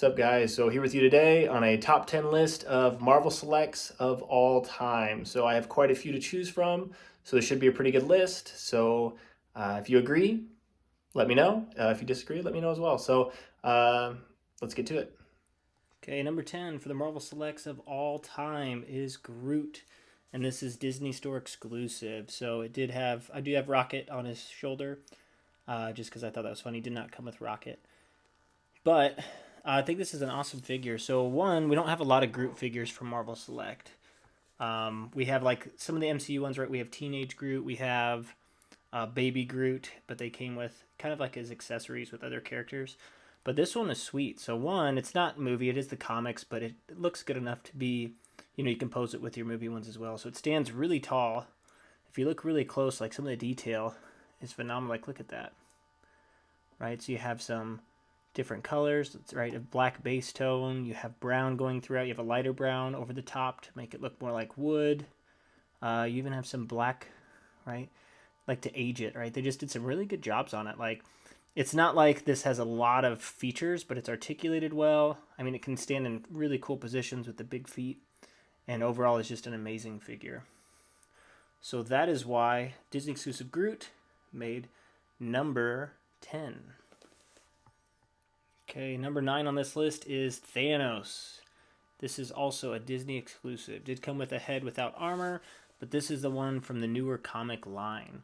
What's up, guys? So here with you today on a top 10 list of Marvel selects of all time. So I have quite a few to choose from, so this should be a pretty good list. So if you agree, let me know. If you disagree, let me know as well. So uh, let's get to it. Okay, number 10 for the Marvel Selects of all time is Groot. And this is Disney Store exclusive. So I do have Rocket on his shoulder, just because I thought that was funny. He did not come with Rocket. But I think this is an awesome figure. So, one, we don't have a lot of Groot figures from Marvel Select. We have like some of the MCU ones, right? We have Teenage Groot, we have Baby Groot, but they came with kind of like his accessories with other characters. But this one is sweet. So one, it's not movie, it is the comics, but it looks good enough to be, you can pose it with your movie ones as well. So it stands really tall. If you look really close, like some of the detail is phenomenal. Like look at that, right? So you have some different colors, right? A black base tone. You have brown going throughout. You have a lighter brown over the top to make it look more like wood. You even have some black, right? Like to age it, right? They just did some really good jobs on it. Like it's not like this has a lot of features, but it's articulated well. I mean, it can stand in really cool positions with the big feet, and overall, it's just an amazing figure. So that is why Disney exclusive Groot made number 10. Okay, number 9 on this list is Thanos. This is also a Disney exclusive. Did come with a head without armor, but this is the one from the newer comic line.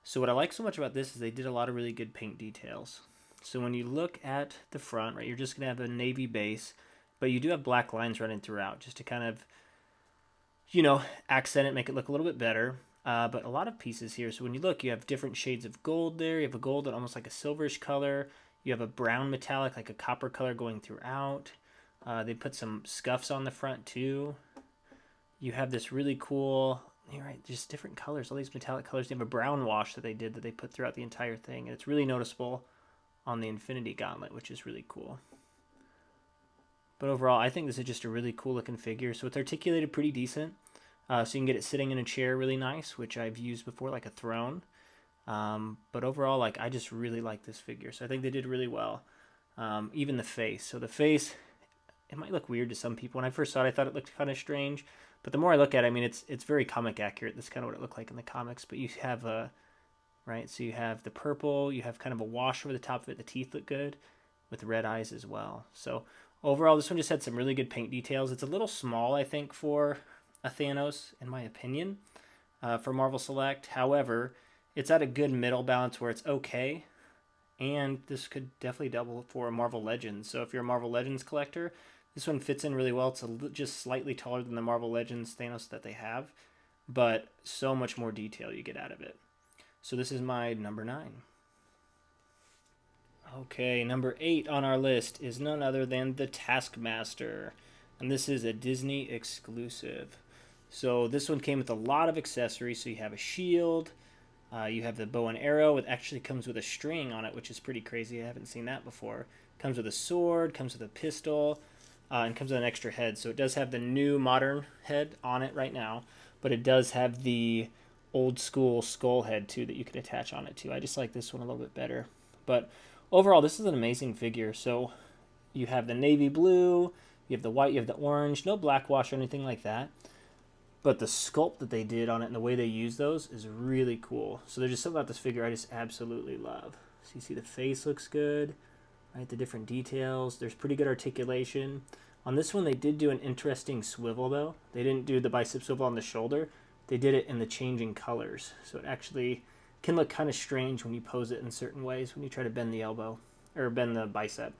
So what I like so much about this is they did a lot of really good paint details. So when you look at the front, right, you're just going to have a navy base, but you do have black lines running throughout just to kind of, accent it, make it look a little bit better. But a lot of pieces here. So when you look, you have different shades of gold there. You have a gold and almost like a silverish color. You have a brown metallic, like a copper color going throughout. They put some scuffs on the front too. You have this really cool, you're right, just different colors, all these metallic colors. They have a brown wash that they put throughout the entire thing, and it's really noticeable on the Infinity Gauntlet, which is really cool. But overall, I think this is just a really cool looking figure. So it's articulated pretty decent. So you can get it sitting in a chair really nice, which I've used before, like a throne. But overall, like I just really like this figure. So I think they did really well. Even the face. So the face, it might look weird to some people. When I first saw it, I thought it looked kind of strange. But the more I look at it, I mean, it's very comic accurate. That's kind of what it looked like in the comics. But you have right? So you have the purple. You have kind of a wash over the top of it. The teeth look good with red eyes as well. So overall, this one just had some really good paint details. It's a little small, I think, for a Thanos, in my opinion, for Marvel Select. However, it's at a good middle balance where it's okay. And this could definitely double for a Marvel Legends. So if you're a Marvel Legends collector, this one fits in really well. It's just slightly taller than the Marvel Legends Thanos that they have, but so much more detail you get out of it. So this is my number 9. Okay, number 8 on our list is none other than the Taskmaster. And this is a Disney exclusive. So this one came with a lot of accessories. So you have a shield, you have the bow and arrow. It actually comes with a string on it, which is pretty crazy. I haven't seen that before. Comes with a sword, comes with a pistol, and comes with an extra head. So it does have the new modern head on it right now, but it does have the old school skull head too that you can attach on it too. I just like this one a little bit better. But overall, this is an amazing figure. So you have the navy blue, you have the white, you have the orange, no black wash or anything like that. But the sculpt that they did on it and the way they use those is really cool. So there's just something about this figure I just absolutely love. So you see the face looks good, right? The different details. There's pretty good articulation. On this one, they did do an interesting swivel, though. They didn't do the bicep swivel on the shoulder. They did it in the changing colors. So it actually can look kind of strange when you pose it in certain ways when you try to bend the elbow or bend the bicep.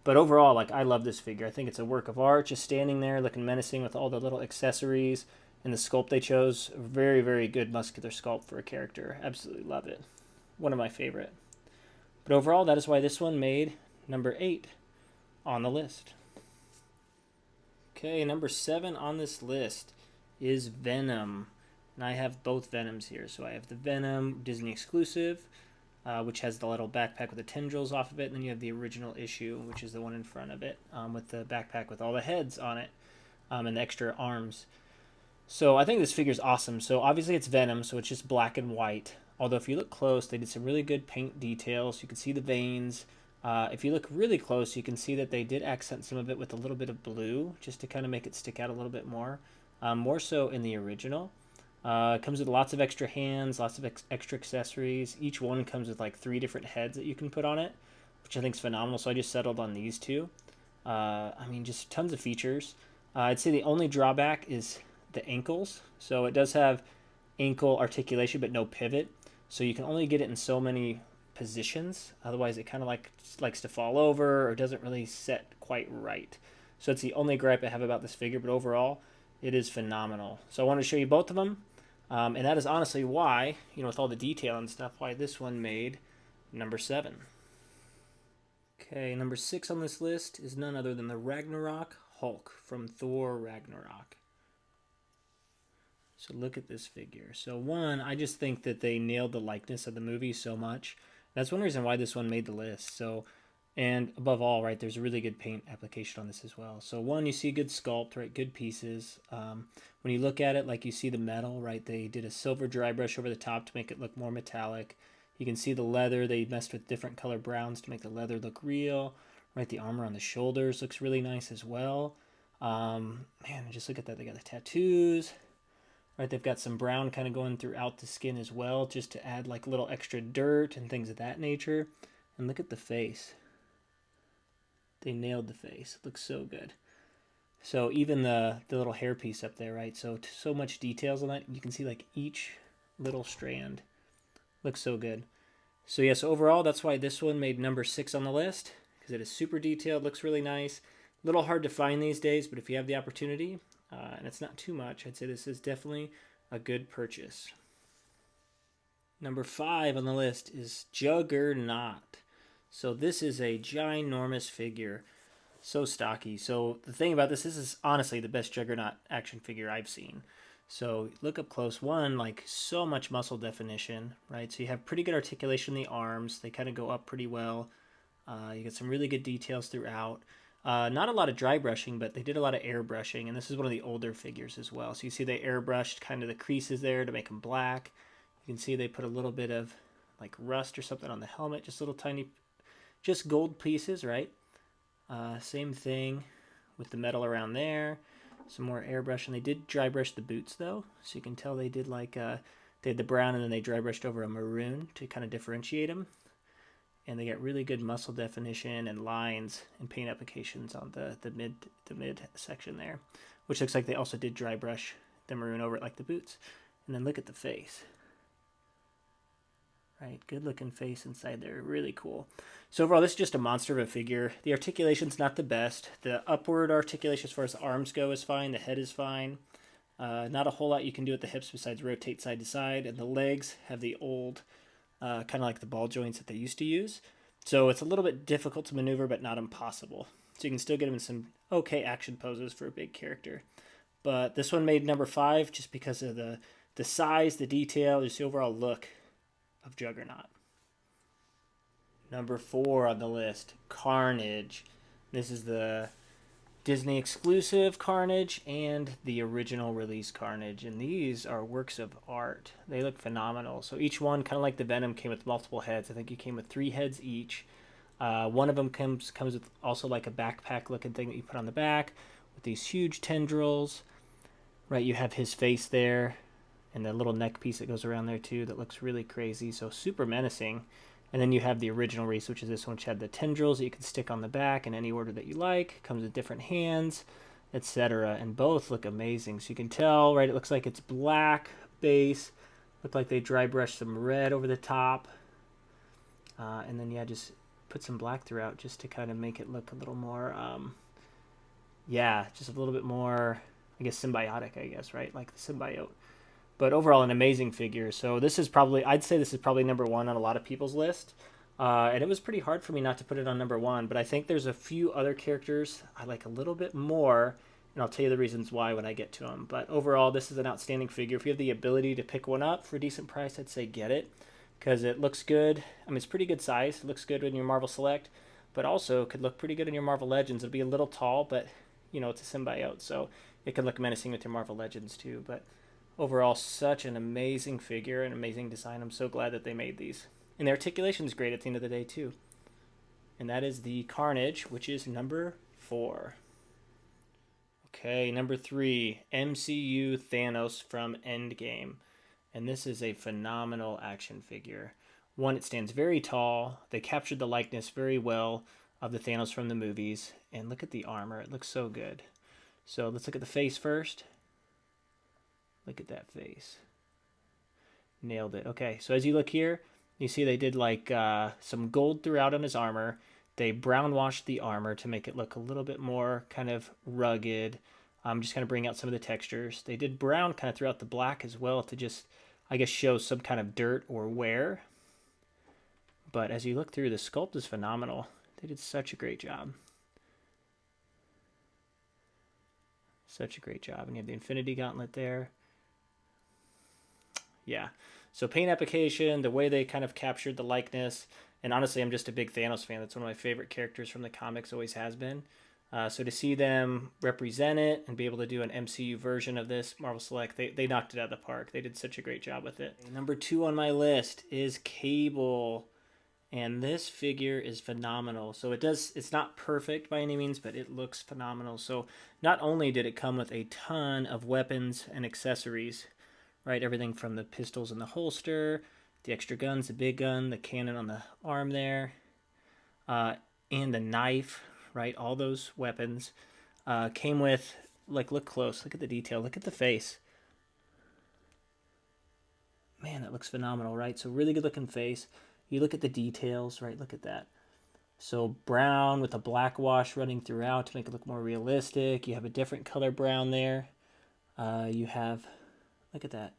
But overall, like I love this figure. I think it's a work of art, just standing there looking menacing with all the little accessories and the sculpt they chose. Very, very good muscular sculpt for a character. Absolutely love it. One of my favorite. But overall, that is why this one made number 8 on the list. Okay, number 7 on this list is Venom. And I have both Venoms here. So I have the Venom Disney exclusive, which has the little backpack with the tendrils off of it. And then you have the original issue, which is the one in front of it, with the backpack with all the heads on it, and the extra arms. So I think this figure is awesome. So obviously it's Venom, so it's just black and white. Although if you look close, they did some really good paint details. You can see the veins. If you look really close, you can see that they did accent some of it with a little bit of blue, just to kind of make it stick out a little bit more so in the original. It comes with lots of extra hands, lots of extra accessories. Each one comes with like 3 different heads that you can put on it, which I think is phenomenal. So I just settled on these 2. I mean, just tons of features. I'd say the only drawback is the ankles. So it does have ankle articulation, but no pivot. So you can only get it in so many positions. Otherwise, it kind of likes to fall over or doesn't really set quite right. So it's the only gripe I have about this figure. But overall, it is phenomenal. So I wanted to show you both of them. And that is honestly why, with all the detail and stuff, why this one made number 7. Okay, number 6 on this list is none other than the Ragnarok Hulk from Thor Ragnarok. So look at this figure. So one, I just think that they nailed the likeness of the movie so much. That's one reason why this one made the list. So, and above all, right, there's a really good paint application on this as well. So one, you see good sculpt, right, good pieces. When you look at it, like you see the metal, right, they did a silver dry brush over the top to make it look more metallic. You can see the leather. They messed with different color browns to make the leather look real. Right, the armor on the shoulders looks really nice as well. Man, just look at that. They got the tattoos. Right, they've got some brown kind of going throughout the skin as well, just to add like little extra dirt and things of that nature. And look at the face. They nailed the face. It looks so good. So even the little hairpiece up there, right? So much details on that. You can see like each little strand. Looks so good. So yes, overall, that's why this one made number 6 on the list, because it is super detailed, looks really nice. A little hard to find these days, but if you have the opportunity, and it's not too much, I'd say this is definitely a good purchase. Number 5 on the list is Juggernaut. So this is a ginormous figure, so stocky. So the thing about this is honestly the best Juggernaut action figure I've seen. So look up close. One, like so much muscle definition, right? So you have pretty good articulation in the arms. They kind of go up pretty well. You get some really good details throughout. Not a lot of dry brushing, but they did a lot of airbrushing, and this is one of the older figures as well. So you see they airbrushed kind of the creases there to make them black. You can see they put a little bit of like rust or something on the helmet, just little tiny, just gold pieces, right? Same thing with the metal around there. Some more airbrush, and they did dry brush the boots though, so you can tell they did like they had the brown and then they dry brushed over a maroon to kind of differentiate them. And they get really good muscle definition and lines and paint applications on the mid section there, which looks like they also did dry brush the maroon over it like the boots. And then look at the face. Right, good looking face inside there, really cool. So overall, this is just a monster of a figure. The articulation's not the best. The upward articulation as far as the arms go is fine. The head is fine. Not a whole lot you can do at the hips besides rotate side to side. And the legs have the old, kind of like the ball joints that they used to use. So it's a little bit difficult to maneuver, but not impossible. So you can still get them in some okay action poses for a big character. But this one made number 5 just because of the size, the detail, just the overall look of Juggernaut. Number 4 on the list, Carnage. This is the Disney exclusive Carnage and the original release Carnage, and these are works of art. They look phenomenal. So each one, kind of like the Venom, came with multiple heads. I think you came with 3 heads each. One of them comes with also like a backpack looking thing that you put on the back with these huge tendrils. Right, you have his face there and the little neck piece that goes around there too that looks really crazy, so super menacing. And then you have the original release, which is this one, which had the tendrils that you can stick on the back in any order that you like. Comes with different hands, etc. And both look amazing. So you can tell, right, it looks like it's black base. Look like they dry brushed some red over the top. And then, yeah, just put some black throughout just to kind of make it look a little more, just a little bit more, I guess, symbiotic, I guess, right? Like the symbiote. But overall, an amazing figure. So this is probably, I'd say this is probably number 1 on a lot of people's list. And it was pretty hard for me not to put it on number 1. But I think there's a few other characters I like a little bit more. And I'll tell you the reasons why when I get to them. But overall, this is an outstanding figure. If you have the ability to pick one up for a decent price, I'd say get it. Because it looks good. I mean, it's pretty good size. It looks good in your Marvel Select. But also could look pretty good in your Marvel Legends. It'll be a little tall, but, it's a symbiote. So it could look menacing with your Marvel Legends too. But overall, such an amazing figure, an amazing design. I'm so glad that they made these. And the articulation is great at the end of the day, too. and that is the Carnage, which is number 4. Okay, number 3, MCU Thanos from Endgame. And this is a phenomenal action figure. One, it stands very tall. They captured the likeness very well of the Thanos from the movies. And look at the armor. It looks so good. So let's look at the face first. Look at that face. Nailed it. Okay, so as you look here, you see they did like some gold throughout on his armor. They brown washed the armor to make it look a little bit more kind of rugged. Just kind of bring out some of the textures. They did brown kind of throughout the black as well to just, I guess, show some kind of dirt or wear. But as you look through, the sculpt is phenomenal. They did such a great job. Such a great job. And you have the Infinity Gauntlet there. Yeah. So paint application, the way they kind of captured the likeness. And honestly, I'm just a big Thanos fan. That's one of my favorite characters from the comics, always has been. So to see them represent it and be able to do an MCU version of this Marvel Select, they knocked it out of the park. They did such a great job with it. Number 2 on my list is Cable. And this figure is phenomenal. So it's not perfect by any means, but it looks phenomenal. So not only did it come with a ton of weapons and accessories, right? Everything from the pistols in the holster, the extra guns, the big gun, the cannon on the arm there, and the knife, right? All those weapons came with, like, look close. Look at the detail. Look at the face. Man, that looks phenomenal, right? So really good looking face. You look at the details, right? Look at that. So brown with a black wash running throughout to make it look more realistic. You have a different color brown there. You have, look at that.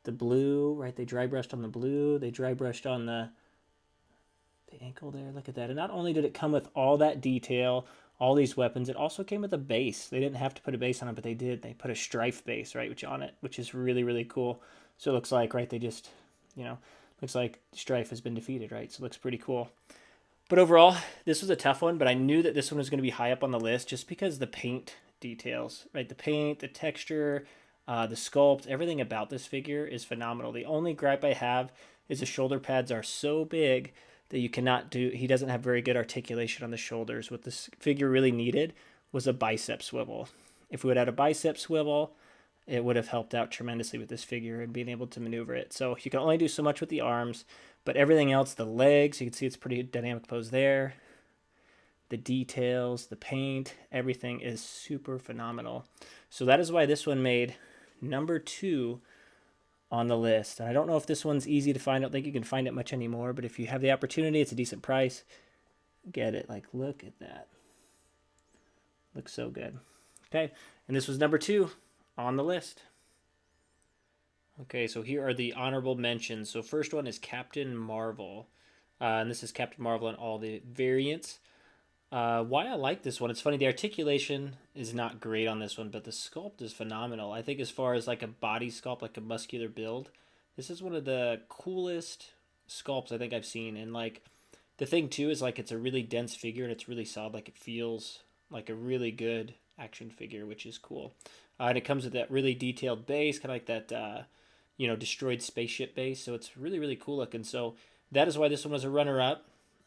The blue, right? They dry brushed on the blue. They dry brushed on the ankle there. Look at that. And not only did it come with all that detail, all these weapons, it also came with a base. They didn't have to put a base on it, but they did. They put a strife base, right, on it, which is really, really cool. So it looks like, right, they just, looks like strife has been defeated, right? So it looks pretty cool. But overall, this was a tough one, but I knew that this one was going to be high up on the list just because the paint details, right? The paint, the texture, the sculpt, everything about this figure is phenomenal. The only gripe I have is the shoulder pads are so big that you cannot do, he doesn't have very good articulation on the shoulders. What this figure really needed was a bicep swivel. If we would have had a bicep swivel, it would have helped out tremendously with this figure and being able to maneuver it. So you can only do so much with the arms, but everything else, the legs, you can see it's pretty dynamic pose there. The details, the paint, everything is super phenomenal. So that is why this one made number 2 on the list. And I don't know if this one's easy to find. I don't think you can find it much anymore, but if you have the opportunity, it's a decent price. Get it. Like, look at that. Looks so good. Okay, and this was number 2 on the list. Okay, so here are the honorable mentions. So first one is Captain Marvel. And this is Captain Marvel in all the variants. Why I like this one, it's funny, the articulation is not great on this one, but the sculpt is phenomenal. I think as far as like a body sculpt, like a muscular build, this is one of the coolest sculpts I think I've seen. And like the thing too is like it's a really dense figure and it's really solid. Like it feels like a really good action figure, which is cool. And it comes with that really detailed base, kind of like that, destroyed spaceship base. So it's really, really cool looking. So that is why this one was a runner-up.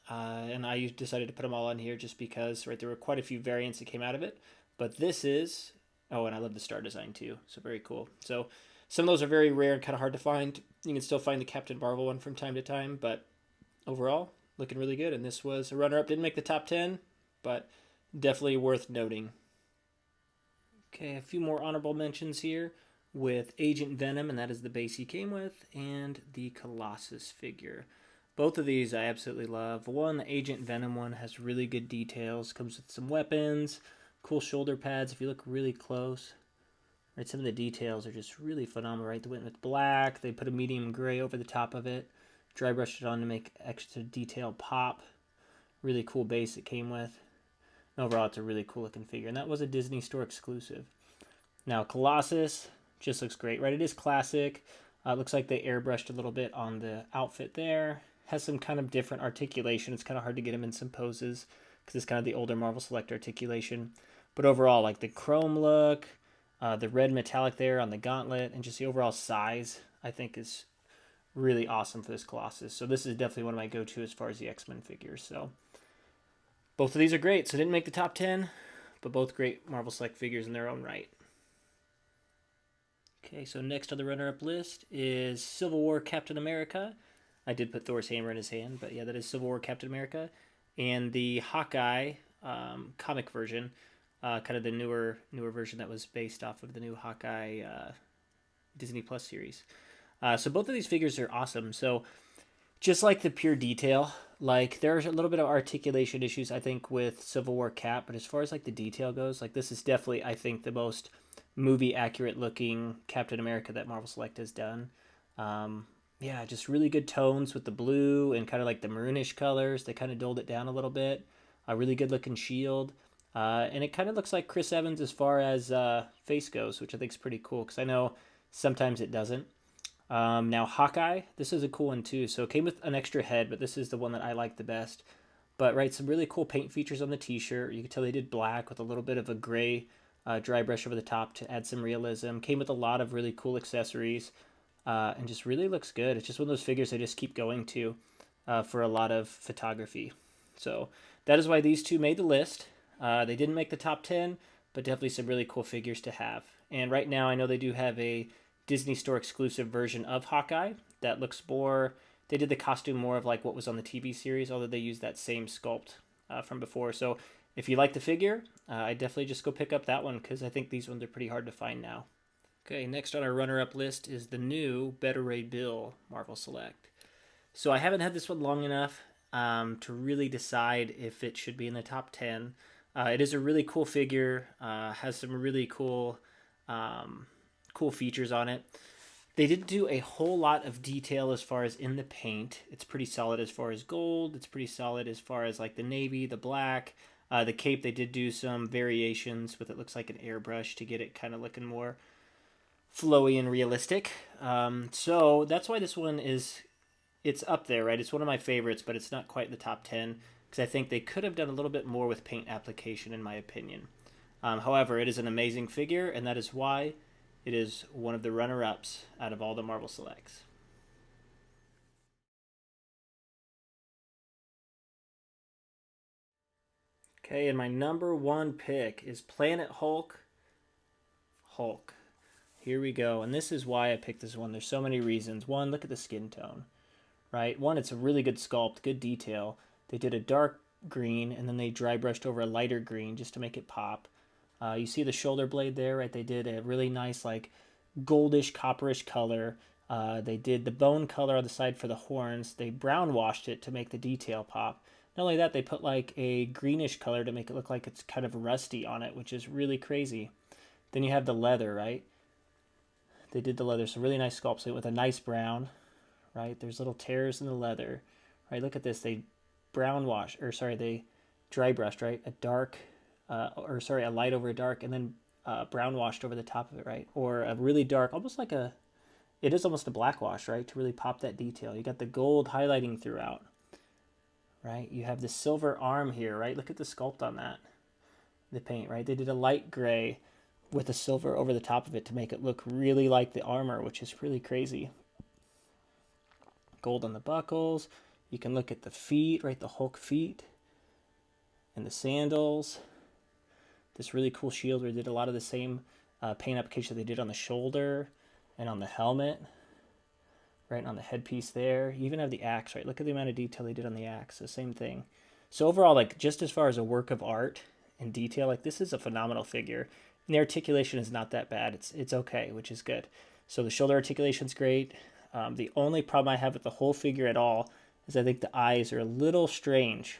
And I decided to put them all on here just because, right, there were quite a few variants that came out of it. But this is, and I love the star design too. So very cool. So some of those are very rare and kind of hard to find. You can still find the Captain Marvel one from time to time. But overall, looking really good. And this was a runner-up. Didn't make the top 10, but definitely worth noting. Okay, a few more honorable mentions here with Agent Venom, and that is the base he came with, and the Colossus figure. Both of these I absolutely love. One, the Agent Venom one, has really good details, comes with some weapons, cool shoulder pads if you look really close. Right, some of the details are just really phenomenal, right? They went with black, they put a medium gray over the top of it, dry brushed it on to make extra detail pop. Really cool base it came with. Overall, it's a really cool looking figure, and that was a Disney Store exclusive. Now, Colossus just looks great, right? It is classic. It looks like they airbrushed a little bit on the outfit there. Has some kind of different articulation. It's kind of hard to get him in some poses because it's kind of the older Marvel Select articulation. But overall, like the chrome look, the red metallic there on the gauntlet, and just the overall size, I think is really awesome for this Colossus. So this is definitely one of my go-to as far as the X-Men figures. So both of these are great. So didn't make the top 10, but both great Marvel Select figures in their own right. Okay, so next on the runner-up list is Civil War Captain America. I did put Thor's hammer in his hand, but yeah, that is Civil War Captain America. And the Hawkeye comic version, kind of the newer version that was based off of the new Hawkeye Disney Plus series. So both of these figures are awesome. So just like the pure detail, like there's a little bit of articulation issues I think with Civil War Cap, but as far as like the detail goes, like this is definitely I think the most movie accurate looking Captain America that Marvel Select has done. Yeah, just really good tones with the blue and kind of like the maroonish colors. They kind of dulled it down a little bit. A really good looking shield. And it kind of looks like Chris Evans as far as face goes, which I think is pretty cool because I know sometimes it doesn't. Now Hawkeye, this is a cool one too. So it came with an extra head, but this is the one that I like the best. But right, some really cool paint features on the t-shirt. You can tell they did black with a little bit of a gray dry brush over the top to add some realism. Came with a lot of really cool accessories. And just really looks good. It's just one of those figures I just keep going to for a lot of photography. So that is why these two made the list. They didn't make the top 10, but definitely some really cool figures to have. And right now I know they do have a Disney Store exclusive version of Hawkeye that looks more, they did the costume more of like what was on the TV series, although they used that same sculpt from before. So if you like the figure, I definitely just go pick up that one because I think these ones are pretty hard to find now. Okay, next on our runner-up list is the new Better Ray Bill Marvel Select. So I haven't had this one long enough to really decide if it should be in the top 10. It is a really cool figure, has some really cool features on it. They didn't do a whole lot of detail as far as in the paint. It's pretty solid as far as gold. It's pretty solid as far as like the navy, the black. The cape, they did do some variations with it looks like an airbrush to get it kind of looking more flowy and realistic. So that's why this one it's up there, right? It's one of my favorites, but it's not quite in the top 10 because I think they could have done a little bit more with paint application in my opinion. However, it is an amazing figure, and that is why it is one of the runner-ups out of all the Marvel Selects. Okay, and my number one pick is Planet Hulk. Here we go. And this is why I picked this one. There's so many reasons. One, look at the skin tone, right? One, it's a really good sculpt, good detail. They did a dark green, and then they dry brushed over a lighter green just to make it pop. You see the shoulder blade there, right? They did a really nice, like, goldish, copperish color. They did the bone color on the side for the horns. They brown washed it to make the detail pop. Not only that, they put, like, a greenish color to make it look like it's kind of rusty on it, which is really crazy. Then you have the leather, right? They did the leather, so really nice sculpt with a nice brown, right? There's little tears in the leather, right? Look at this. They they dry brushed, right? A light over a dark, and then brown washed over the top of it, right? Or a really dark, it is almost a black wash, right? To really pop that detail. You got the gold highlighting throughout, right? You have the silver arm here, right? Look at the sculpt on that, the paint, right? They did a light gray with a silver over the top of it to make it look really like the armor, which is really crazy. Gold on the buckles. You can look at the feet, right? The Hulk feet and the sandals. This really cool shield where they did a lot of the same paint application they did on the shoulder and on the helmet, right? On the headpiece there. You even have the axe, right? Look at the amount of detail they did on the axe. The same thing. So overall, like just as far as a work of art and detail, like this is a phenomenal figure. And the articulation is not that bad. It's okay, which is good. So the shoulder articulation's great. The only problem I have with the whole figure at all is I think the eyes are a little strange,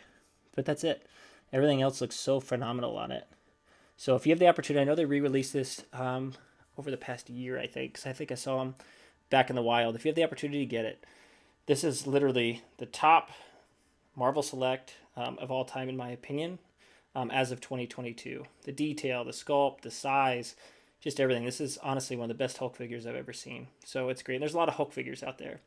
but that's it. Everything else looks so phenomenal on it. So if you have the opportunity, I know they re-released this over the past year, I think, because I think I saw them back in the wild. If you have the opportunity to get it, this is literally the top Marvel Select of all time, in my opinion. As of 2022. The detail, the sculpt, the size, just everything. This is honestly one of the best Hulk figures I've ever seen. So it's great. There's a lot of Hulk figures out there.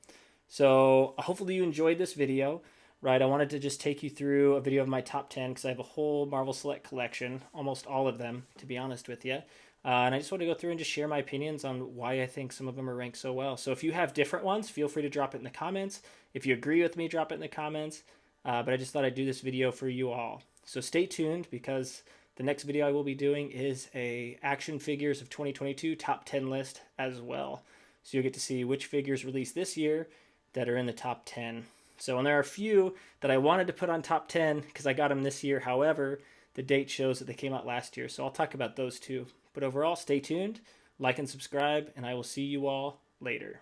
So hopefully you enjoyed this video, right? I wanted to just take you through a video of my top 10 because I have a whole Marvel Select collection, almost all of them, to be honest with you. And I just want to go through and just share my opinions on why I think some of them are ranked so well. So if you have different ones, feel free to drop it in the comments. If you agree with me, drop it in the comments. But I just thought I'd do this video for you all. So stay tuned, because the next video I will be doing is a action figures of 2022 top 10 list as well. So you'll get to see which figures released this year that are in the top 10. So, and there are a few that I wanted to put on top 10 because I got them this year. However, the date shows that they came out last year. So I'll talk about those too. But overall, stay tuned, like and subscribe, and I will see you all later.